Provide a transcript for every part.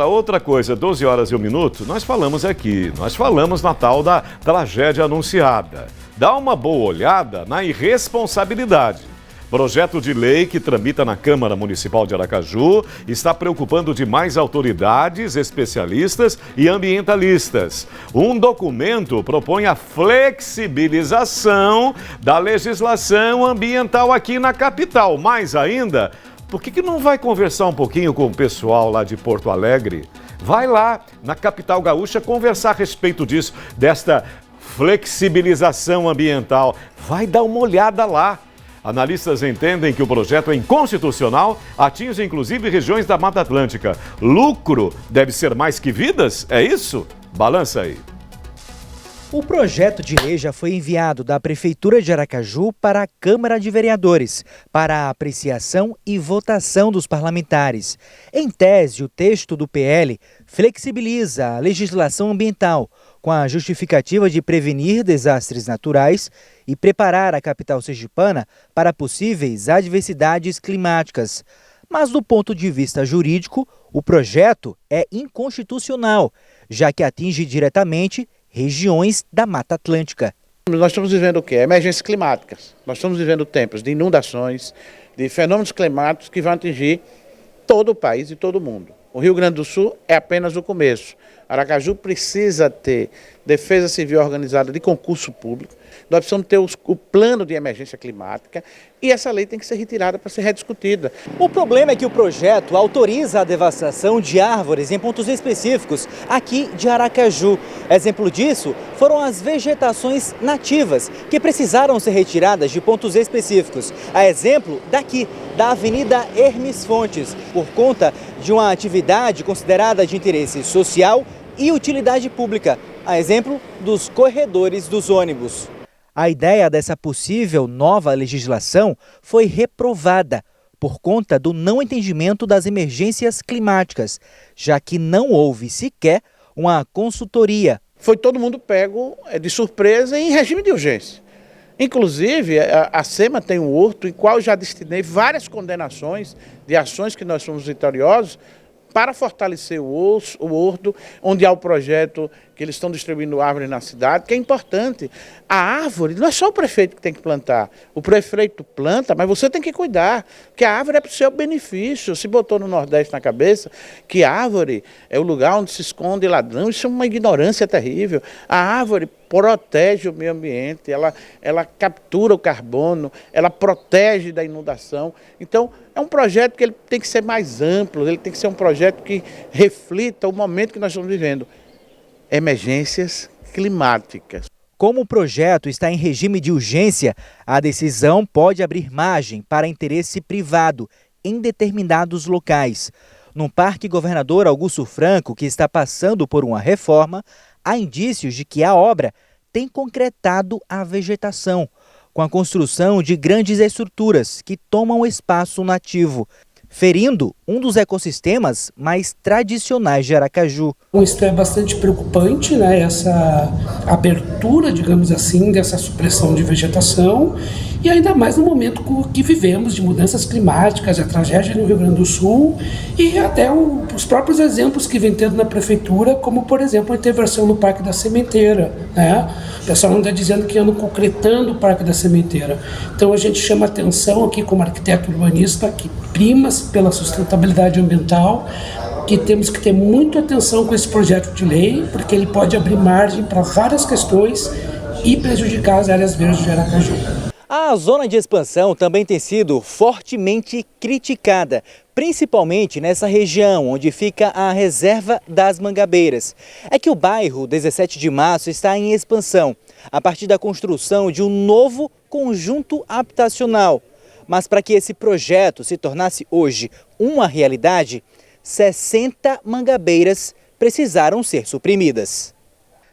Outra coisa, 12 horas e 1 minuto, nós falamos na tal da tragédia anunciada. Dá uma boa olhada na irresponsabilidade. Projeto de lei que tramita na Câmara Municipal de Aracaju está preocupando demais autoridades, especialistas e ambientalistas. Um documento propõe a flexibilização da legislação ambiental aqui na capital. Mais ainda, por que não vai conversar um pouquinho com o pessoal lá de Porto Alegre? Vai lá na capital gaúcha conversar a respeito disso, desta flexibilização ambiental. Vai dar uma olhada lá. Analistas entendem que o projeto é inconstitucional, atinge inclusive regiões da Mata Atlântica. Lucro deve ser mais que vidas? É isso? Balança aí. O projeto de lei já foi enviado da Prefeitura de Aracaju para a Câmara de Vereadores, para a apreciação e votação dos parlamentares. Em tese, o texto do PL flexibiliza a legislação ambiental, com a justificativa de prevenir desastres naturais e preparar a capital sergipana para possíveis adversidades climáticas. Mas, do ponto de vista jurídico, o projeto é inconstitucional, já que atinge diretamente regiões da Mata Atlântica. Nós estamos vivendo o quê? Emergências climáticas. Nós estamos vivendo tempos de inundações, de fenômenos climáticos que vão atingir todo o país e todo o mundo. O Rio Grande do Sul é apenas o começo. Aracaju precisa ter defesa civil organizada de concurso público. Nós precisamos ter o plano de emergência climática e essa lei tem que ser retirada para ser rediscutida. O problema é que o projeto autoriza a devastação de árvores em pontos específicos aqui de Aracaju. Exemplo disso foram as vegetações nativas que precisaram ser retiradas de pontos específicos. A exemplo daqui, da Avenida Hermes Fontes, por conta de uma atividade considerada de interesse social e utilidade pública, a exemplo dos corredores dos ônibus. A ideia dessa possível nova legislação foi reprovada por conta do não entendimento das emergências climáticas, já que não houve sequer uma consultoria. Foi todo mundo pego de surpresa em regime de urgência. Inclusive, a SEMA tem um horto em qual já destinei várias condenações de ações que nós somos vitoriosos para fortalecer o horto, onde há o projeto que eles estão distribuindo árvores na cidade, que é importante. A árvore não é só o prefeito que tem que plantar. O prefeito planta, mas você tem que cuidar, que a árvore é para o seu benefício. Se botou no Nordeste na cabeça que a árvore é o lugar onde se esconde ladrão, isso é uma ignorância terrível. A árvore protege o meio ambiente, ela captura o carbono, ela protege da inundação. Então, é um projeto que ele tem que ser mais amplo, ele tem que ser um projeto que reflita o momento que nós estamos vivendo. Emergências climáticas. Como o projeto está em regime de urgência, a decisão pode abrir margem para interesse privado em determinados locais. No Parque Governador Augusto Franco, que está passando por uma reforma, há indícios de que a obra tem concretado a vegetação, com a construção de grandes estruturas que tomam espaço nativo, ferindo um dos ecossistemas mais tradicionais de Aracaju. Isso é bastante preocupante, né? Essa abertura, digamos assim, dessa supressão de vegetação, e ainda mais no momento que vivemos de mudanças climáticas, a tragédia no Rio Grande do Sul e até os próprios exemplos que vem tendo na prefeitura, como por exemplo a intervenção no Parque da Sementeira, né? O pessoal anda dizendo que andam concretando o Parque da Sementeira. Então a gente chama atenção aqui como arquiteto urbanista que prima pela sustentabilidade ambiental, que temos que ter muita atenção com esse projeto de lei, porque ele pode abrir margem para várias questões e prejudicar as áreas verdes de Aracaju. A zona de expansão também tem sido fortemente criticada, principalmente nessa região onde fica a reserva das Mangabeiras. É que o bairro 17 de Março está em expansão, a partir da construção de um novo conjunto habitacional. Mas para que esse projeto se tornasse hoje uma realidade, 60 mangabeiras precisaram ser suprimidas.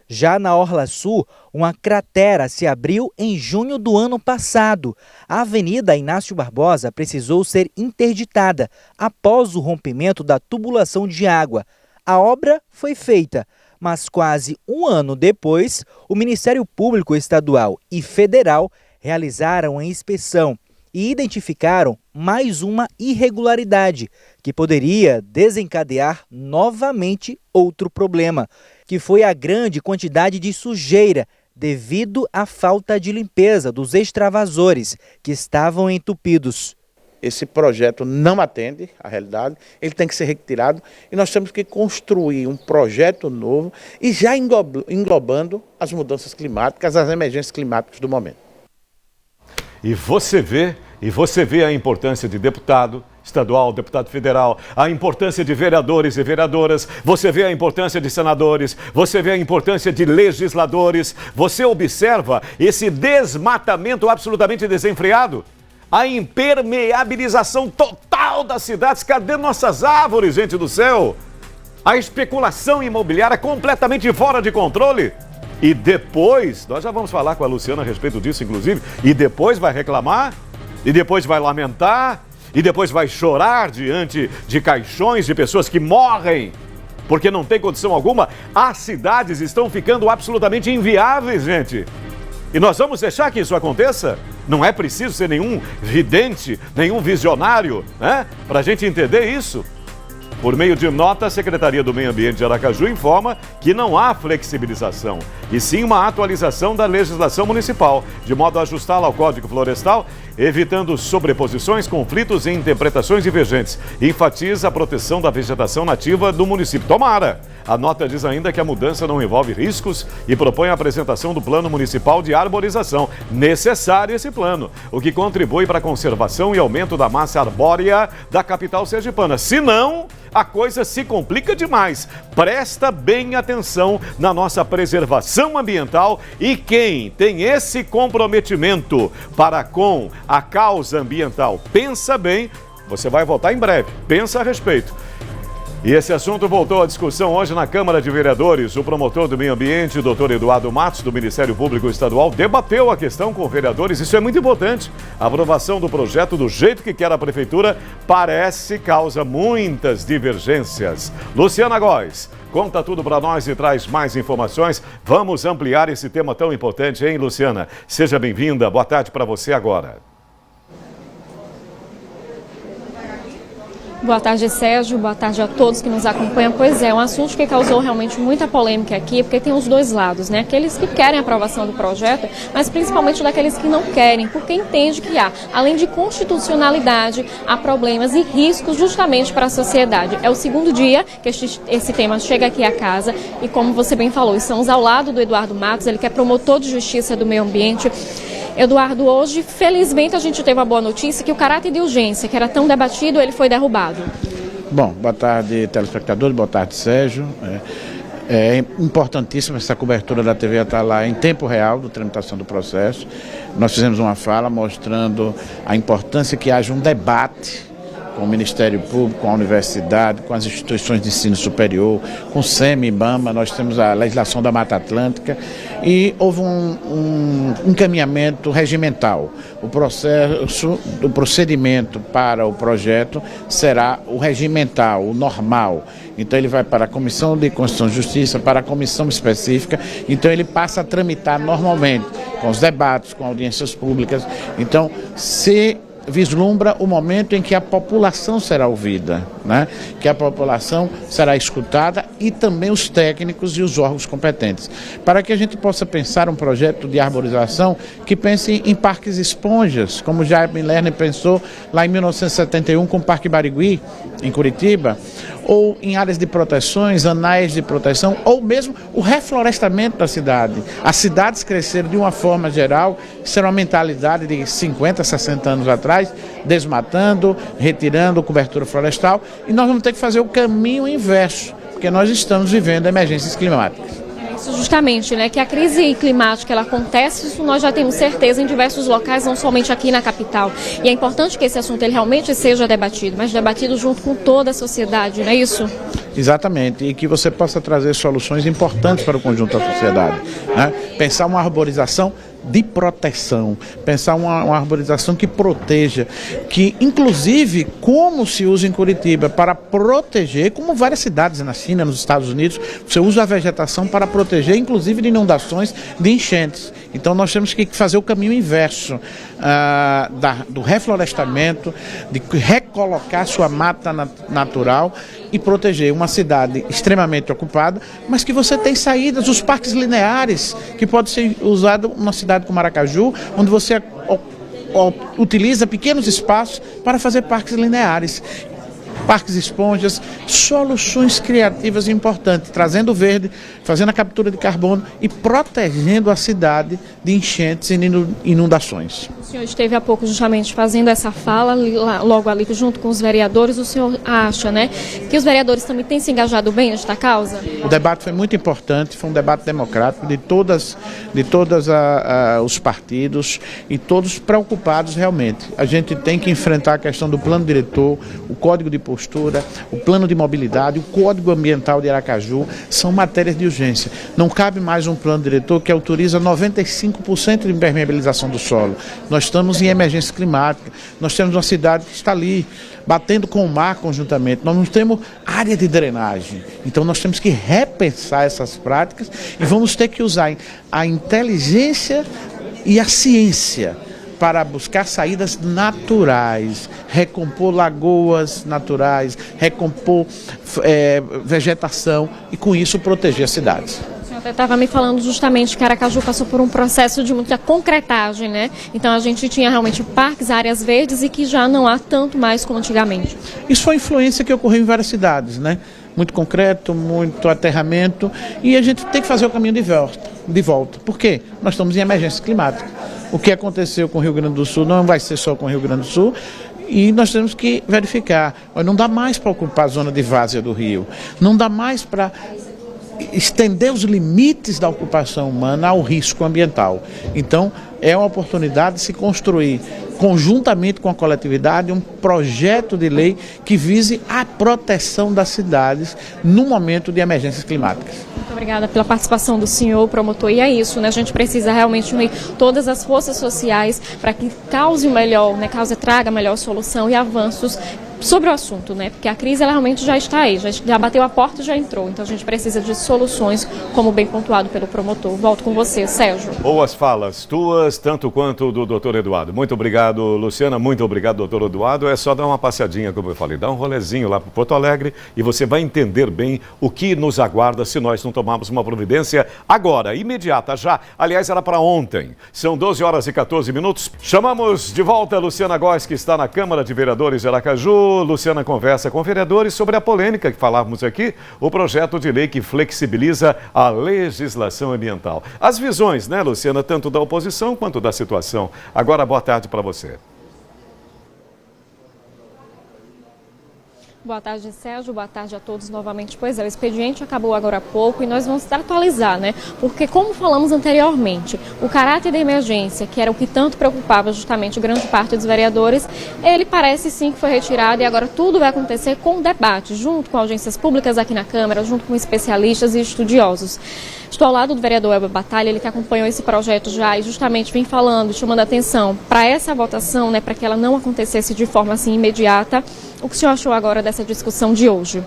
Já na Orla Sul, uma cratera se abriu em junho do ano passado. A Avenida Inácio Barbosa precisou ser interditada após o rompimento da tubulação de água. A obra foi feita, mas quase um ano depois, o Ministério Público Estadual e Federal realizaram a inspeção e identificaram mais uma irregularidade que poderia desencadear novamente outro problema, que foi a grande quantidade de sujeira devido à falta de limpeza dos extravasores que estavam entupidos. Esse projeto não atende à realidade, ele tem que ser retirado e nós temos que construir um projeto novo e já englobando as mudanças climáticas, as emergências climáticas do momento. E você vê a importância de deputado estadual, deputado federal, a importância de vereadores e vereadoras, você vê a importância de senadores, você vê a importância de legisladores, você observa esse desmatamento absolutamente desenfreado, a impermeabilização total das cidades. Cadê nossas árvores, gente do céu? A especulação imobiliária completamente fora de controle. E depois, nós já vamos falar com a Luciana a respeito disso, inclusive, e depois vai reclamar, e depois vai lamentar, e depois vai chorar diante de caixões de pessoas que morrem porque não tem condição alguma. As cidades estão ficando absolutamente inviáveis, gente. E nós vamos deixar que isso aconteça? Não é preciso ser nenhum vidente, nenhum visionário, né, para a gente entender isso. Por meio de nota, a Secretaria do Meio Ambiente de Aracaju informa que não há flexibilização, e sim uma atualização da legislação municipal, de modo a ajustá-la ao Código Florestal, evitando sobreposições, conflitos e interpretações divergentes. Enfatiza a proteção da vegetação nativa do município. Tomara! A nota diz ainda que a mudança não envolve riscos e propõe a apresentação do Plano Municipal de Arborização. Necessário esse plano, o que contribui para a conservação e aumento da massa arbórea da capital sergipana. Se não, a coisa se complica demais. Presta bem atenção na nossa preservação ambiental e quem tem esse comprometimento para com a causa ambiental, pensa bem, você vai votar em breve, pensa a respeito. E esse assunto voltou à discussão hoje na Câmara de Vereadores. O promotor do meio ambiente, Dr. Eduardo Matos, do Ministério Público Estadual, debateu a questão com vereadores. Isso é muito importante. A aprovação do projeto do jeito que quer a Prefeitura parece causa muitas divergências. Luciana Góes conta tudo para nós e traz mais informações. Vamos ampliar esse tema tão importante, hein, Luciana? Seja bem-vinda. Boa tarde para você agora. Boa tarde, Sérgio. Boa tarde a todos que nos acompanham. Pois é, um assunto que causou realmente muita polêmica aqui, porque tem os dois lados, né? Aqueles que querem a aprovação do projeto, mas principalmente daqueles que não querem, porque entende que há, além de constitucionalidade, há problemas e riscos justamente para a sociedade. É o segundo dia que esse tema chega aqui à casa e, como você bem falou, estamos ao lado do Eduardo Matos, ele que é promotor de justiça do meio ambiente. Eduardo, hoje, felizmente, a gente teve a boa notícia que o caráter de urgência, que era tão debatido, ele foi derrubado. Bom, boa tarde, telespectadores, boa tarde, Sérgio. É importantíssima essa cobertura da TV estar lá em tempo real da tramitação do processo. Nós fizemos uma fala mostrando a importância que haja um debate com o Ministério Público, com a universidade, com as instituições de ensino superior, com o SEMI, IBAMA, nós temos a legislação da Mata Atlântica e houve um encaminhamento regimental. O procedimento para o projeto será o regimental, o normal. Então ele vai para a Comissão de Constituição e Justiça, para a comissão específica, então ele passa a tramitar normalmente, com os debates, com audiências públicas. Então, se vislumbra o momento em que a população será ouvida, né? Que a população será escutada e também os técnicos e os órgãos competentes, para que a gente possa pensar um projeto de arborização que pense em parques esponjas, como Jaime Lerner pensou lá em 1971 com o Parque Barigui, em Curitiba, ou em áreas de proteções, anais de proteção, ou mesmo o reflorestamento da cidade. As cidades cresceram de uma forma geral, isso era uma mentalidade de 50, 60 anos atrás, desmatando, retirando cobertura florestal, e nós vamos ter que fazer o caminho inverso, porque nós estamos vivendo emergências climáticas. Isso justamente, né, que a crise climática ela acontece, isso nós já temos certeza em diversos locais, não somente aqui na capital. E é importante que esse assunto ele realmente seja debatido, mas debatido junto com toda a sociedade, não é isso? Exatamente, e que você possa trazer soluções importantes para o conjunto da sociedade, né? Pensar uma arborização de proteção, pensar uma arborização que proteja, que inclusive como se usa em Curitiba para proteger, como várias cidades na China, nos Estados Unidos, você usa a vegetação para proteger inclusive de inundações, de enchentes. Então nós temos que fazer o caminho inverso do reflorestamento, de recolocar sua mata natural e proteger uma cidade extremamente ocupada, mas que você tem saídas, os parques lineares, que pode ser usado numa cidade como Aracaju, onde você utiliza pequenos espaços para fazer parques lineares. Parques esponjas, soluções criativas importantes, trazendo verde, fazendo a captura de carbono e protegendo a cidade de enchentes e inundações. O senhor esteve há pouco justamente fazendo essa fala, logo ali junto com os vereadores. O senhor acha, né, que os vereadores também têm se engajado bem nesta causa? O debate foi muito importante, foi um debate democrático de todos os partidos e todos preocupados realmente. A gente tem que enfrentar a questão do plano diretor, o código de postura, o plano de mobilidade, o código ambiental de Aracaju, são matérias de urgência. Não cabe mais um plano diretor que autoriza 95% de impermeabilização do solo. Nós estamos em emergência climática, nós temos uma cidade que está ali, batendo com o mar conjuntamente, nós não temos área de drenagem. Então nós temos que repensar essas práticas e vamos ter que usar a inteligência e a ciência para buscar saídas naturais, recompor lagoas naturais, recompor vegetação e com isso proteger as cidades. O senhor estava me falando justamente que Aracaju passou por um processo de muita concretagem, né? Então a gente tinha realmente parques, áreas verdes e que já não há tanto mais como antigamente. Isso foi influência que ocorreu em várias cidades, né? Muito concreto, muito aterramento e a gente tem que fazer o caminho de volta. Por quê? Nós estamos em emergência climática. O que aconteceu com o Rio Grande do Sul não vai ser só com o Rio Grande do Sul e nós temos que verificar. Não dá mais para ocupar a zona de várzea do rio, não dá mais para estender os limites da ocupação humana ao risco ambiental. Então, é uma oportunidade de se construir, conjuntamente com a coletividade, um projeto de lei que vise a proteção das cidades no momento de emergências climáticas. Muito obrigada pela participação do senhor, promotor. E é isso, né? A gente precisa realmente unir todas as forças sociais para que cause o melhor, né? Traga a melhor solução e avanços sobre o assunto, né? Porque a crise ela realmente já está aí, já bateu a porta e já entrou. Então a gente precisa de soluções, como bem pontuado pelo promotor. Volto com você, Sérgio. Boas falas tuas, tanto quanto do doutor Eduardo. Muito obrigado, Luciana. Muito obrigado, doutor Eduardo. É só dar uma passeadinha, como eu falei, dar um rolezinho lá para Porto Alegre e você vai entender bem o que nos aguarda se nós não tomarmos uma providência agora, imediata, já. Aliás, era para ontem. São 12h14. Chamamos de volta a Luciana Góes, que está na Câmara de Vereadores de Aracaju. Luciana conversa com vereadores sobre a polêmica que falávamos aqui, o projeto de lei que flexibiliza a legislação ambiental. As visões, né, Luciana, tanto da oposição quanto da situação. Agora, boa tarde para você. Boa tarde, Sérgio. Boa tarde a todos novamente. Pois é, o expediente acabou agora há pouco e nós vamos atualizar, né? Porque, como falamos anteriormente, o caráter da emergência, que era o que tanto preocupava justamente grande parte dos vereadores, ele parece sim que foi retirado e agora tudo vai acontecer com debate, junto com audiências públicas aqui na Câmara, junto com especialistas e estudiosos. Estou ao lado do vereador Elber Batalha, ele que acompanhou esse projeto já e justamente vem falando, chamando a atenção para essa votação, né, para que ela não acontecesse de forma assim imediata. O que o senhor achou agora dessa discussão de hoje?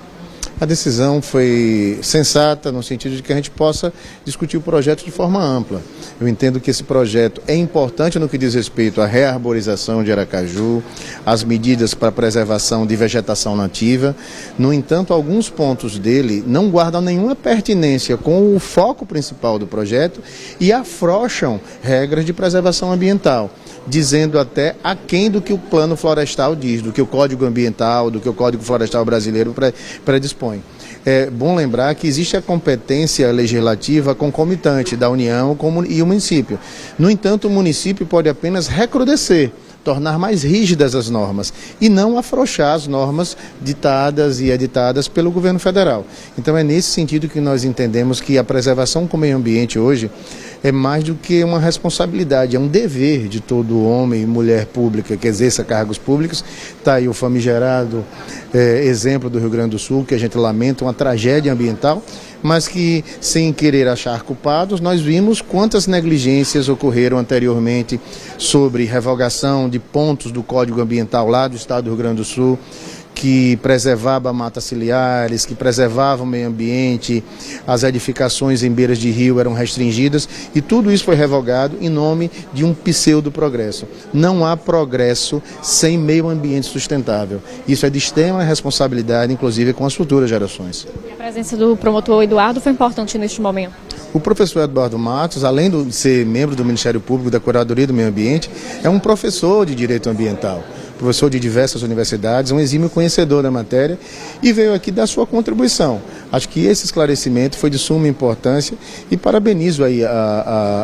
A decisão foi sensata no sentido de que a gente possa discutir o projeto de forma ampla. Eu entendo que esse projeto é importante no que diz respeito à rearborização de Aracaju, às medidas para a preservação de vegetação nativa. No entanto, alguns pontos dele não guardam nenhuma pertinência com o foco principal do projeto e afrouxam regras de preservação ambiental, dizendo até aquém do que o plano florestal diz, do que o Código Ambiental, do que o Código Florestal Brasileiro predispõe. É bom lembrar que existe a competência legislativa concomitante da União e o município. No entanto, o município pode apenas recrudescer, tornar mais rígidas as normas e não afrouxar as normas ditadas e editadas pelo governo federal. Então é nesse sentido que nós entendemos que a preservação com o meio ambiente hoje é mais do que uma responsabilidade, é um dever de todo homem e mulher pública que exerça cargos públicos. Está aí o famigerado exemplo do Rio Grande do Sul, que a gente lamenta, uma tragédia ambiental, mas que, sem querer achar culpados, nós vimos quantas negligências ocorreram anteriormente sobre revogação de pontos do Código Ambiental lá do estado do Rio Grande do Sul, que preservava matas ciliares, que preservava o meio ambiente, as edificações em beiras de rio eram restringidas e tudo isso foi revogado em nome de um pseudo-progresso. Não há progresso sem meio ambiente sustentável. Isso é de extrema responsabilidade, inclusive com as futuras gerações. A presença do promotor Eduardo foi importante neste momento. O professor Eduardo Matos, além de ser membro do Ministério Público da Curadoria do Meio Ambiente, é um professor de Direito Ambiental, professor de diversas universidades, um exímio conhecedor da matéria e veio aqui dar sua contribuição. Acho que esse esclarecimento foi de suma importância e parabenizo aí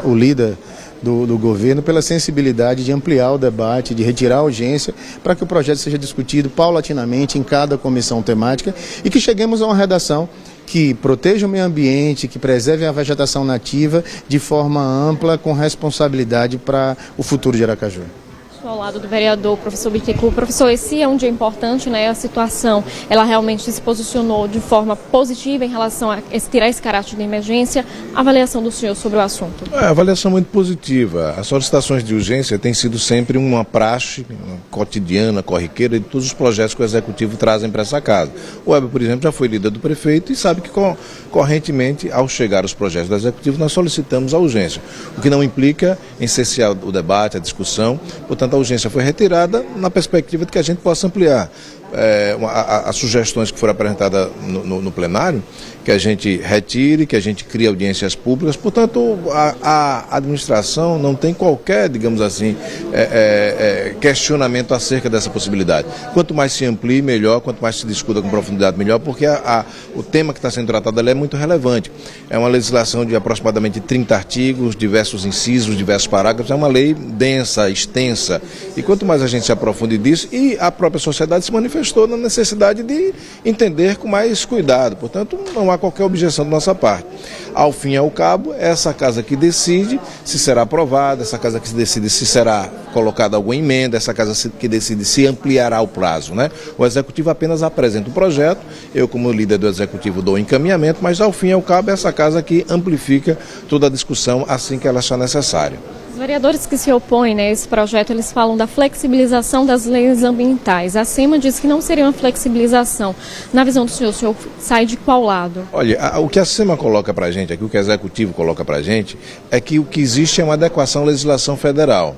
o líder do governo pela sensibilidade de ampliar o debate, de retirar a urgência para que o projeto seja discutido paulatinamente em cada comissão temática e que cheguemos a uma redação que proteja o meio ambiente, que preserve a vegetação nativa de forma ampla, com responsabilidade para o futuro de Aracaju. Ao lado do vereador, professor Bittencourt. Professor, esse é um dia importante, né? A situação, ela realmente se posicionou de forma positiva em relação a tirar esse caráter de emergência. A avaliação do senhor sobre o assunto? A avaliação muito positiva. As solicitações de urgência têm sido sempre uma praxe cotidiana, corriqueira, de todos os projetos que o Executivo trazem para essa casa. O Weber, por exemplo, já foi líder do prefeito e sabe que correntemente, ao chegar os projetos do Executivo, nós solicitamos a urgência, o que não implica em cessar o debate, a discussão. Portanto, a urgência foi retirada na perspectiva de que a gente possa ampliar as sugestões que foram apresentadas no plenário, que a gente retire, que a gente crie audiências públicas. Portanto, a administração não tem qualquer, digamos assim, questionamento acerca dessa possibilidade. Quanto mais se amplie, melhor, quanto mais se discuta com profundidade, melhor, porque o tema que está sendo tratado ali é muito relevante. É uma legislação de aproximadamente 30 artigos, diversos incisos, diversos parágrafos, é uma lei densa, extensa, e quanto mais a gente se aprofunde disso, e a própria sociedade se manifestou na necessidade de entender com mais cuidado. Portanto, não há qualquer objeção da nossa parte. Ao fim e ao cabo, é essa casa que decide se será aprovada, essa casa que decide se será colocada alguma emenda, essa casa que decide se ampliará o prazo, né? O Executivo apenas apresenta o projeto, eu como líder do Executivo dou o encaminhamento, mas ao fim e ao cabo é essa casa que amplifica toda a discussão assim que ela achar necessária. Os vereadores que se opõem, né, a esse projeto, eles falam da flexibilização das leis ambientais. A SEMA diz que não seria uma flexibilização. Na visão do senhor, o senhor sai de qual lado? Olha, o que a SEMA coloca para a gente aqui, o que o Executivo coloca para a gente, é que o que existe é uma adequação à legislação federal.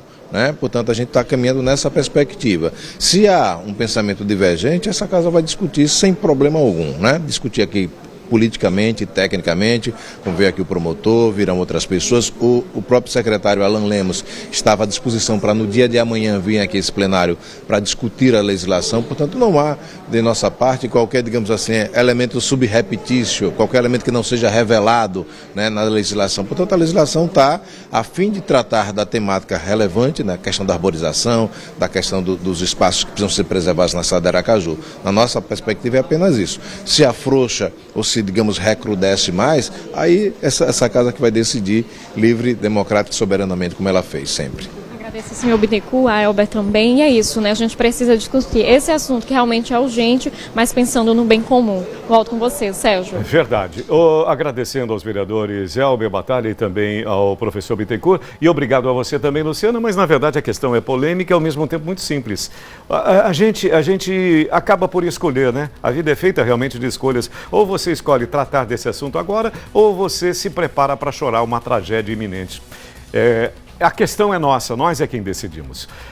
Portanto, a gente está caminhando nessa perspectiva. Se há um pensamento divergente, essa casa vai discutir sem problema algum, discutir aqui politicamente, tecnicamente, vamos ver aqui o promotor, virão outras pessoas. O próprio secretário Alan Lemos estava à disposição para no dia de amanhã vir aqui esse plenário para discutir a legislação. Portanto, não há de nossa parte qualquer, digamos assim, elemento subrepetício, qualquer elemento que não seja revelado na legislação. Portanto, a legislação está a fim de tratar da temática relevante, na questão da arborização, da questão dos espaços que precisam ser preservados na cidade de Aracaju. Na nossa perspectiva é apenas isso. Se afrouxa ou se, digamos, recrudesce mais, aí essa casa que vai decidir livre, democrática e soberanamente, como ela fez sempre. Agradeço, senhor Bittencourt, a Elber também, e é isso, A gente precisa discutir esse assunto que realmente é urgente, mas pensando no bem comum. Volto com você, Sérgio. Verdade. Agradecendo aos vereadores Elber Batalha e também ao professor Bittencourt, e obrigado a você também, Luciana, mas na verdade a questão é polêmica e ao mesmo tempo muito simples. A gente acaba por escolher, A vida é feita realmente de escolhas. Ou você escolhe tratar desse assunto agora, ou você se prepara para chorar uma tragédia iminente. A questão é nossa, nós é quem decidimos.